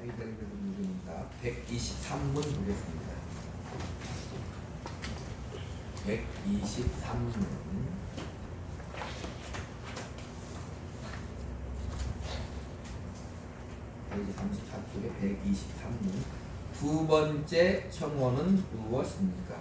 아이들의 문제입니다. 123문 보겠습니다. 123문. 페이지 34쪽에 123문. 두 번째 청원은 무엇입니까?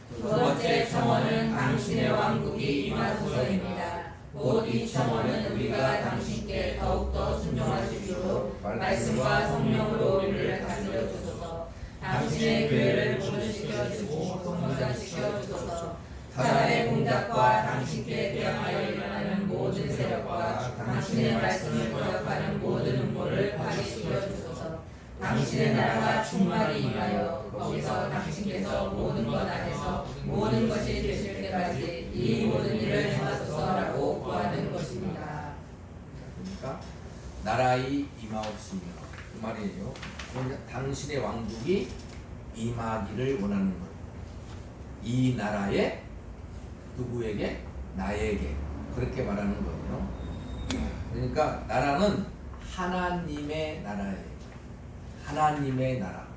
두 번째 청원은 당신의 왕국이 임하소서입니다. 곧 이 청원은 우리가 당신께 더욱더 순종할 수 있도록 말씀과 성령으로 우리를 다스려 주소서. 당신의 교회를 분주시켜 주시고 성장시켜 주소서. 사단의 공작과 당신께 대항하여 일어나는 모든 세력과 당신의 말씀을 거역하는 모든 음모를 파괴시켜 주소서. 당신의 나라가 충만히 임하여 거기서 당신께서 모든 것 안에서 모든 것이 되실 때까지 이 모든 일을 행하소서라고 구하는 것입니다. 그러니까 나라의 임하옵시며 그 말이에요. 그러니까 당신의 왕국이 임하기를 원하는 것. 이 나라에 누구에게? 나에게. 그렇게 말하는 거예요. 그러니까 나라는 하나님의 나라예요. 하나님의 나라.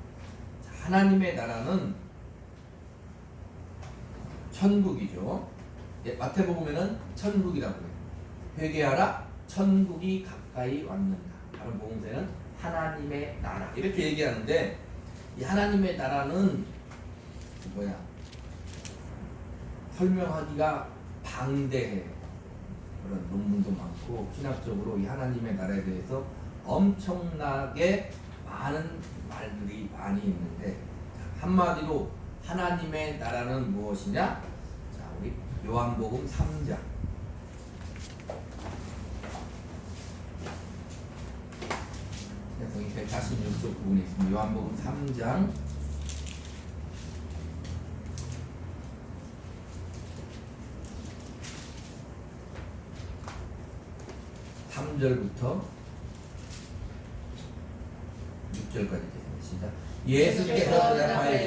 하나님의 나라는 천국이죠. 마태복음에는 천국이라고 해요. 회개하라, 천국이 가까이 왔는가. 다른 복음서에는 하나님의 나라 이렇게 얘기하는데, 이 하나님의 나라는 설명하기가 방대해. 그런 논문도 많고 신학적으로 이 하나님의 나라에 대해서 엄청나게 많은 말들이 많이 있는데, 한마디로 하나님의 나라는 무엇이냐? 자, 우리 요한복음 3장. 여기 146쪽 부분에 있습니다. 요한복음 3장 3절부터 6절까지 있습니다. 시작. 예수께서 대답하여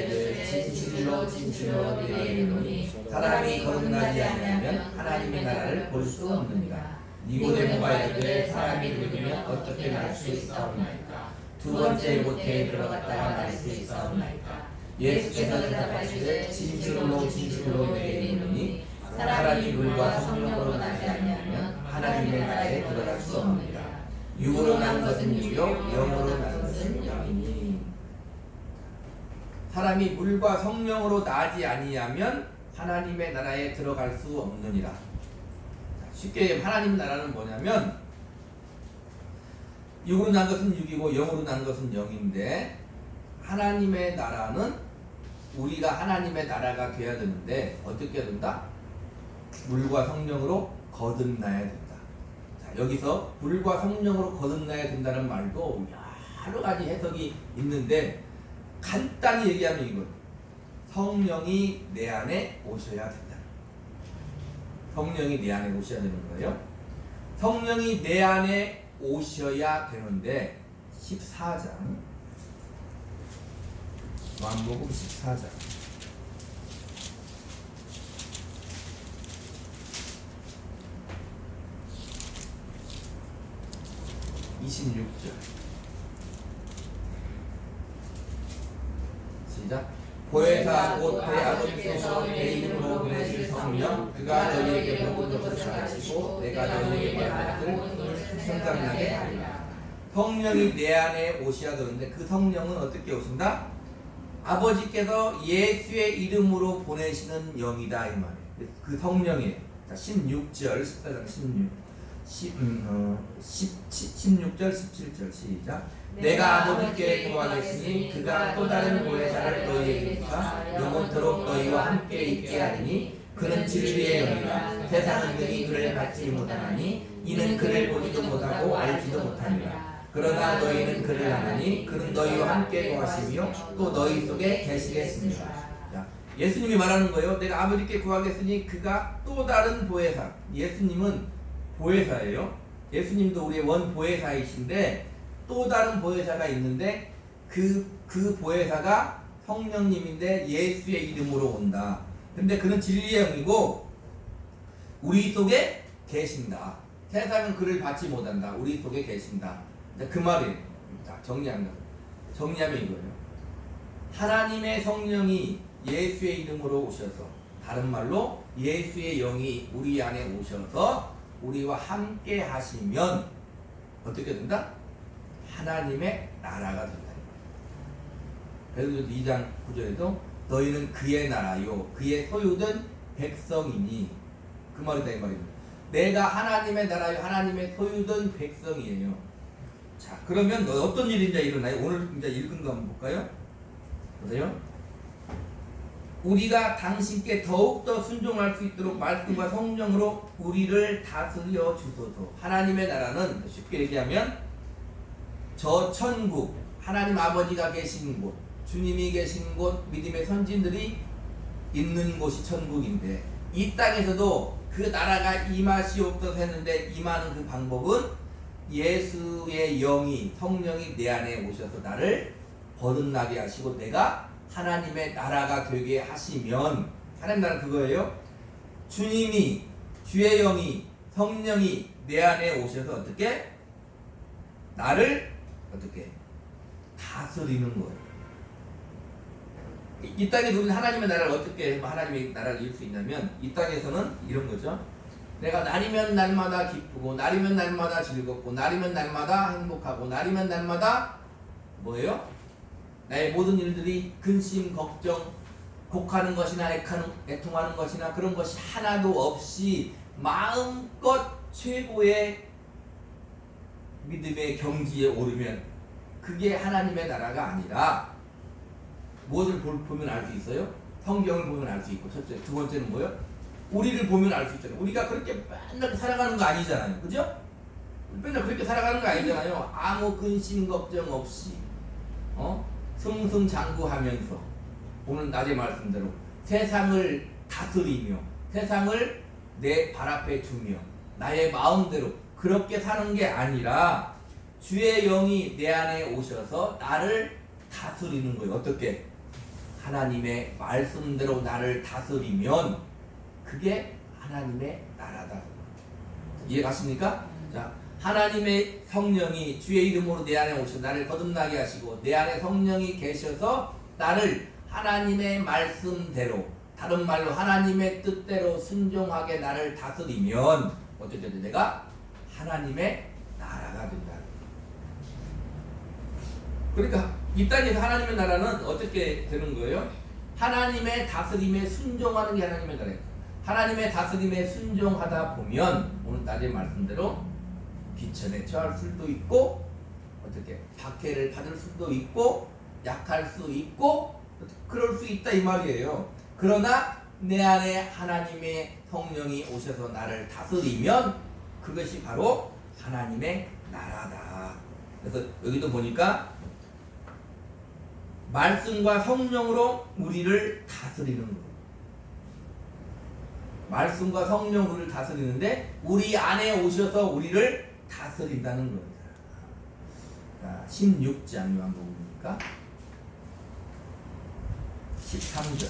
진실로 진실로 내가 이르노니 사람이 거듭나지 아니하면 하나님의 나라를 볼 수 없느니라. 니고데모가 이르되 사람이 늙으면 어떻게 날 수 있사옵나이까? 두 번째 모태에 들어갔다가 날 수 있사옵나이까? 예수께서 대답하시되 진실로 진실로 내가 이르노니 사람이 물과 성령으로 나지 아니하면 하나님의 나라에 들어갈 수 없느니라. 육으로 난 것은 육이요 영으로 난 것은 영이니. 사람이 물과 성령으로 나지 아니하면 하나님의 나라에 들어갈 수 없느니라. 쉽게 하나님 나라는 뭐냐면, 육으로 난 것은 육이고 영으로 난 것은 영인데, 하나님의 나라는 우리가 하나님의 나라가 돼야 되는데 어떻게 해야 된다? 물과 성령으로 거듭나야 된다. 자, 여기서 물과 성령으로 거듭나야 된다는 말도 여러 가지 해석이 있는데, 간단히 얘기하면 이건 성령이 내 안에 오셔야 된다. 성령이 내 안에 오셔야 되는 거예요. 성령이 내 안에 오셔야 되는데, 14장 요한복음 14장 26절 시작. 보혜사 곧 내 아버지께서 내 이름으로 보내실 성령 그가 너희에게 모든 것을 가르치고 내가 너희에게 말한 것을 생각나게 하리라. 성령이 내 안에 오셔야 되는데, 그 성령은 어떻게 오신다? 아버지께서 예수의 이름으로 보내시는 영이다 이 말이에요. 그 성령이에요. 자, 16절 14장 16절 17절 시작. 내가 아버지께 구하겠으니 그가 또 다른 보혜사를 너희에게 주사 영원토록 너희와 함께 있게 하리니 그는 진리의 영이라. 세상은 능히 그를 받지 못하나니 이는 그를 보지도 못하고 알지도 못하니라. 그러나 너희는 그를 아나니 그는 너희와 함께 거하시며 또 너희 속에 계시겠습니다. 자, 예수님이 말하는 거예요. 내가 아버지께 구하겠으니 그가 또 다른 보혜사. 예수님은 보혜사예요. 예수님도 우리의 원 보혜사이신데, 또 다른 보혜사가 있는데 그 보혜사가 성령님인데 예수의 이름으로 온다. 근데 그는 진리의 영이고 우리 속에 계신다. 세상은 그를 받지 못한다. 우리 속에 계신다. 그 말이에요. 자, 정리합니다. 정리하면 이거예요. 하나님의 성령이 예수의 이름으로 오셔서, 다른 말로 예수의 영이 우리 안에 오셔서 우리와 함께 하시면 어떻게 된다? 하나님의 나라가 된다. 그래서 2장 9절에도 너희는 그의 나라요 그의 소유된 백성이니, 그 말이다 이 말입니다. 내가 하나님의 나라요 하나님의 소유된 백성이에요. 자, 그러면 어떤 일이 이제 일어나요? 오늘 이제 읽은 거 한번 볼까요? 보세요. 우리가 당신께 더욱더 순종할 수 있도록 말씀과 성령으로 우리를 다스려 주소서. 하나님의 나라는 쉽게 얘기하면 저 천국, 하나님 아버지가 계신 곳, 주님이 계신 곳, 믿음의 선진들이 있는 곳이 천국인데, 이 땅에서도 그 나라가 임하시옵소서 했는데 임하는 그 방법은 예수의 영이, 성령이 내 안에 오셔서 나를 거듭나게 하시고 내가 하나님의 나라가 되게 하시면, 하나님 나라 그거예요. 주님이, 주의 영이, 성령이 내 안에 오셔서 어떻게? 나를 어떻게? 다스리는 거예요. 이 땅에서 우리는 하나님의 나라를 어떻게 하나님의 나라를 이룰 수 있냐면, 이 땅에서는 이런 거죠. 내가 날이면 날마다 기쁘고, 날이면 날마다 즐겁고, 날이면 날마다 행복하고, 날이면 날마다 뭐예요? 나의 모든 일들이 근심, 걱정, 곡하는 것이나 애통하는 것이나 그런 것이 하나도 없이 마음껏 최고의 믿음의 경지에 오르면 그게 하나님의 나라가 아니라, 무엇을 보면 알 수 있어요? 성경을 보면 알 수 있고, 첫째. 두 번째는 뭐예요? 우리를 보면 알 수 있잖아요. 우리가 그렇게 맨날 살아가는 거 아니잖아요. 그죠? 맨날 그렇게 살아가는 거 아니잖아요. 아무 근심 걱정 없이 승승장구하면서 오늘 낮에 말씀대로 세상을 다스리며 세상을 내 발 앞에 두며 나의 마음대로 그렇게 사는 게 아니라 주의 영이 내 안에 오셔서 나를 다스리는 거예요. 어떻게? 하나님의 말씀대로 나를 다스리면 그게 하나님의 나라다. 이해가십니까? 자, 하나님의 성령이 주의 이름으로 내 안에 오셔서 나를 거듭나게 하시고 내 안에 성령이 계셔서 나를 하나님의 말씀대로, 다른 말로 하나님의 뜻대로 순종하게 나를 다스리면 어떻게 돼? 내가 하나님의 나라가 된다. 그러니까 이 땅에서 하나님의 나라는 어떻게 되는 거예요? 하나님의 다스림에 순종하는 게 하나님의 나라예요. 하나님의 다스림에 순종하다 보면 오늘 낮에 말씀대로 비천에 처할 수도 있고, 어떻게 박해를 받을 수도 있고, 약할 수 있고, 그럴 수 있다 이 말이에요. 그러나 내 안에 하나님의 성령이 오셔서 나를 다스리면 그것이 바로 하나님의 나라다. 그래서 여기도 보니까 말씀과 성령으로 우리를 다스리는 거예요. 말씀과 성령으로 우리를 다스리는데 우리 안에 오셔서 우리를 다스린다는 겁니다. 자, 16장 요한복음이니까 13절.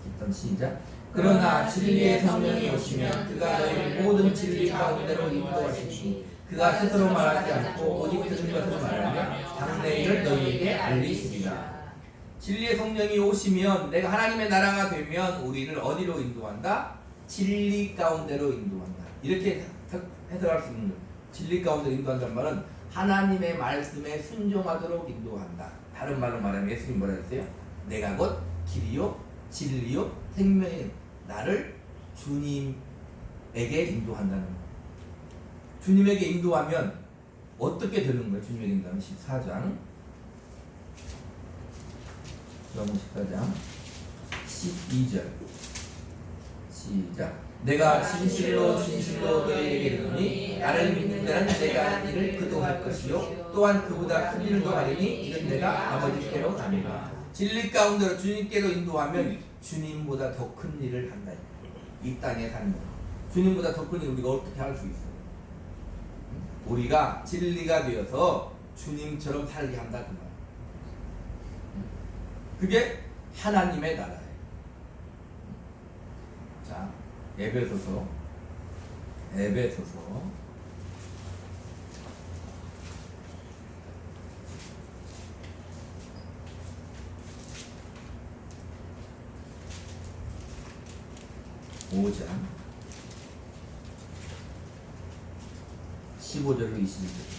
일단 시작. 그러나 진리의 성령이 오시면 그가 너희를 모든 진리 가운데로 인도하시니 그가 스스로 말하지 않고 오직 들은 것을 말하며 장래 일을 너희에게 알리시리라. 진리의 성령이 오시면, 내가 하나님의 나라가 되면 우리를 어디로 인도한다? 진리 가운데로 인도한다. 이렇게 해석할 수 있는 거예요. 진리 가운데로 인도한다는 말은 하나님의 말씀에 순종하도록 인도한다. 다른 말로 말하면 예수님 뭐라 했어요? 내가 곧 길이요 진리요 생명이, 나를 주님에게 인도한다는 거예요. 주님에게 인도하면 어떻게 되는 거예요? 주님에게 인도하면 14장 요한복음 14장 12절 시작. 내가 진실로 진실로 너희에게 이르노니 나를 믿는 자는 내가 이를 그도 할 것이요 또한 그보다 큰 일도 하리니 이는 내가 아버지께로 가니라. 진리 가운데로 주님께로 인도하면 주님보다 더 큰 일을 한다. 이 땅에 사는 거 주님보다 더 큰 일을 우리가 어떻게 할 수 있어요? 우리가 진리가 되어서 주님처럼 살게 한다 그 말. 그게 하나님의 나라예요. 자, 에베소서 에베소서 5장 15절로 21절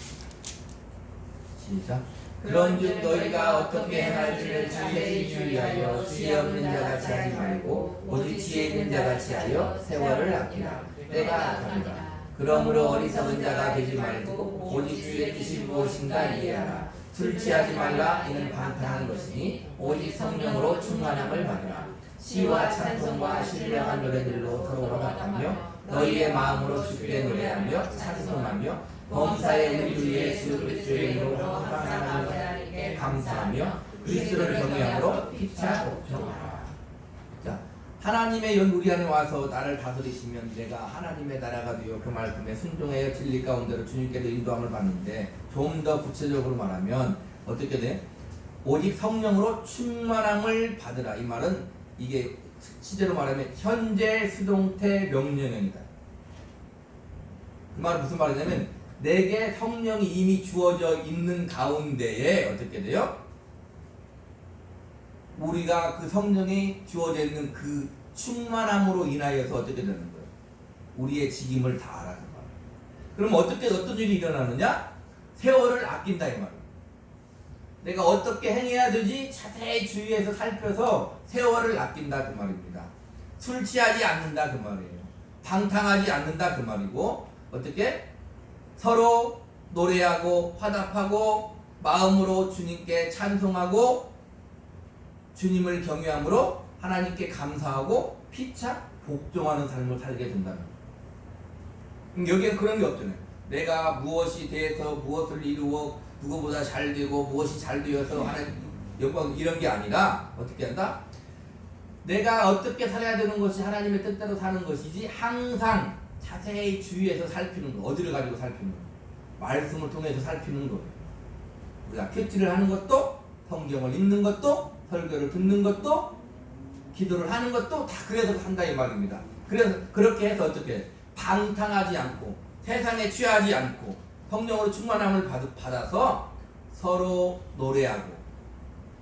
시작. 그런즉 너희가 어떻게 행할지를 자세히 주의하여 지혜 없는 자같이 하지 말고 오직 지혜 있는 자같이 하여 세월을 아끼라. 때가 악하니라. 그러므로 어리석은 자가 되지 말고 오직 주의 뜻이 무엇인가 이해하라. 술 취하지 말라. 이는 방탕한 것이니 오직 성령으로 충만함을 받으라. 시와 찬송과 신령한 노래들로 서로 화답하며 너희의 마음으로 주께 노래하며 찬송하며 범사의 우리 주 예수 그리스도의 이름으로 항상 하나님께 감사하며 그리스도를 경외함으로 피차 복종하라. 자, 하나님의 연 우리 안에 와서 나를 다스리시면 내가 하나님의 나라가 되어 그 말씀에 순종하여 진리 가운데로 주님께로 인도함을 받는데, 좀 더 구체적으로 말하면 어떻게 돼? 오직 성령으로 충만함을 받으라. 이 말은 이게 실제로 말하면 현재 수동태 명령형이다. 그 말은 무슨 말이냐면 내게 성령이 이미 주어져 있는 가운데에 어떻게 돼요? 우리가 그 성령이 주어져 있는 그 충만함으로 인하여서 어떻게 되는 거예요? 우리의 직임을 다하라는 거예요. 그럼 어떤 일이 일어나느냐? 세월을 아낀다 이 말이에요. 내가 어떻게 행해야 되지? 자세히 주의해서 살펴서 세월을 아낀다 그 말입니다. 술 취하지 않는다 그 말이에요. 방탕하지 않는다 그 말이고, 어떻게? 서로 노래하고 화답하고 마음으로 주님께 찬송하고 주님을 경외함으로 하나님께 감사하고 피차 복종하는 삶을 살게 된다는 거예요. 여기에 그런 게 없잖아요. 내가 무엇이 돼서 무엇을 이루어 누구보다 잘 되고 무엇이 잘 되어서 하나님 영광 이런 게 아니라 어떻게 한다? 내가 어떻게 살아야 되는 것이 하나님의 뜻대로 사는 것이지, 항상 자세히 주의해서 살피는 거. 어디를 가지고 살피는 거? 말씀을 통해서 살피는 거예요. 우리가 큐티를 하는 것도, 성경을 읽는 것도, 설교를 듣는 것도, 기도를 하는 것도 다 그래서 한다 이 말입니다. 그래서 그렇게 해서 어떻게 방탕하지 않고 세상에 취하지 않고 성령으로 충만함을 받아서 서로 노래하고,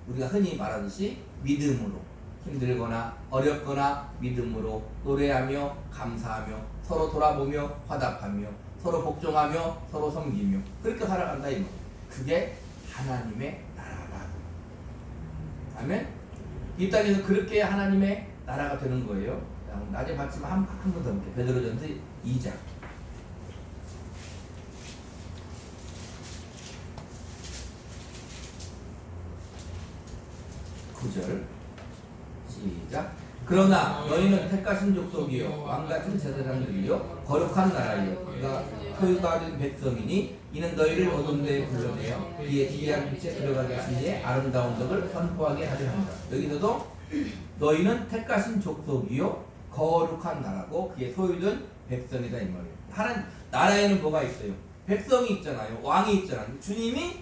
우리가 흔히 말하듯이 믿음으로, 힘들거나 어렵거나 믿음으로 노래하며 감사하며 서로 돌아보며 화답하며 서로 복종하며 서로 섬기며 그렇게 살아간다 이 말. 그게 하나님의 나라다. 아멘. 이 땅에서 그렇게 하나님의 나라가 되는 거예요. 나중에 봤지만 한 번 더 볼게요. 베드로전서 2장 9절 시작. 그러나 너희는 택하신 족속이요 왕같은 제사장들이요 거룩한 나라이요 그가 소유가 된 백성이니 이는 너희를 어두운 데에 불러내어 그의 기이한 빛에 들어가게 하신 이의 아름다운 덕을 선포하게 하려 한다. 여기서도 너희는 택하신 족속이요 거룩한 나라고 그의 소유된 백성이다 이 말이에요. 하나님 나라에는 뭐가 있어요? 백성이 있잖아요. 왕이 있잖아요. 주님이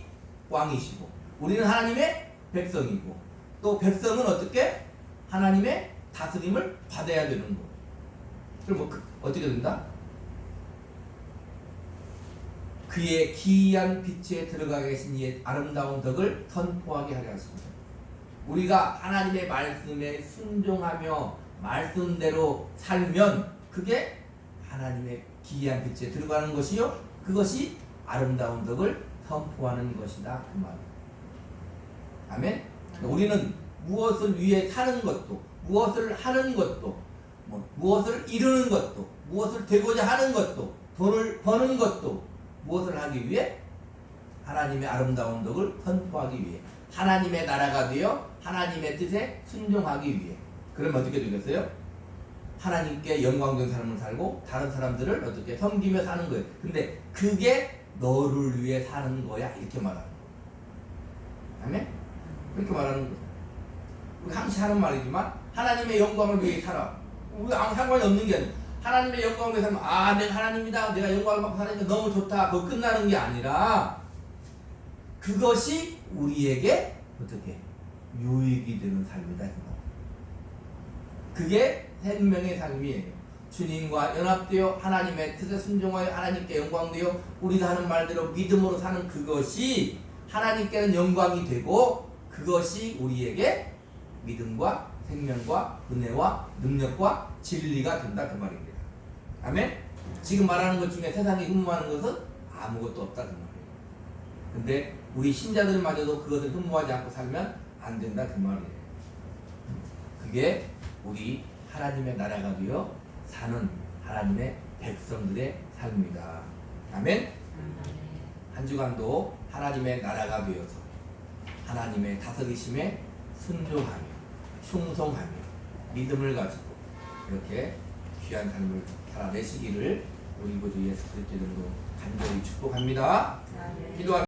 왕이시고 우리는 하나님의 백성이고, 또 백성은 어떻게? 하나님의 다스림을 받아야 되는 거. 그럼 어떻게 된다? 그의 기이한 빛에 들어가 계신 이의 아름다운 덕을 선포하게 하려 하십니다. 우리가 하나님의 말씀에 순종하며 말씀대로 살면 그게 하나님의 기이한 빛에 들어가는 것이요, 그것이 아름다운 덕을 선포하는 것이다 그 말이에요. 아멘. 우리는 무엇을 위해 사는 것도, 무엇을 하는 것도, 무엇을 이루는 것도, 무엇을 되고자 하는 것도, 돈을 버는 것도 무엇을 하기 위해? 하나님의 아름다운 덕을 선포하기 위해, 하나님의 나라가 되어 하나님의 뜻에 순종하기 위해. 그러면 어떻게 되겠어요? 하나님께 영광된 삶을 살고 다른 사람들을 어떻게 섬기며 사는 거예요. 근데 그게 너를 위해 사는 거야 이렇게 말하는 거예요. 아멘? 그렇게 말하는 거예요. 우리 항상 하는 말이지만 하나님의 영광을 위해 살아. 우리가 아무 상관이 없는 게 아니에요. 하나님의 영광을 위해 살면 내가 하나님이다, 내가 영광을 받고 사니까 너무 좋다, 그거 끝나는 게 아니라 그것이 우리에게 어떻게 유익이 되는 삶이다. 그게 생명의 삶이에요. 주님과 연합되어 하나님의 뜻에 순종하여 하나님께 영광되어 우리가 하는 말대로 믿음으로 사는 그것이 하나님께는 영광이 되고 그것이 우리에게 믿음과 생명과 은혜와 능력과 진리가 된다 그 말입니다. 아멘? 지금 말하는 것 중에 세상이 흠모하는 것은 아무것도 없다 그 말이에요. 근데 우리 신자들마저도 그것을 흠모하지 않고 살면 안 된다 그 말이에요. 그게 우리 하나님의 나라가 되어 사는 하나님의 백성들의 삶입니다. 아멘? 한 주간도 하나님의 나라가 되어서 하나님의 다스리심에 순종하며 충성하며 믿음을 가지고 이렇게 귀한 삶을 살아내시기를 우리 구주 예수 그리스도 이름으로 간절히 축복합니다. 기도합니다.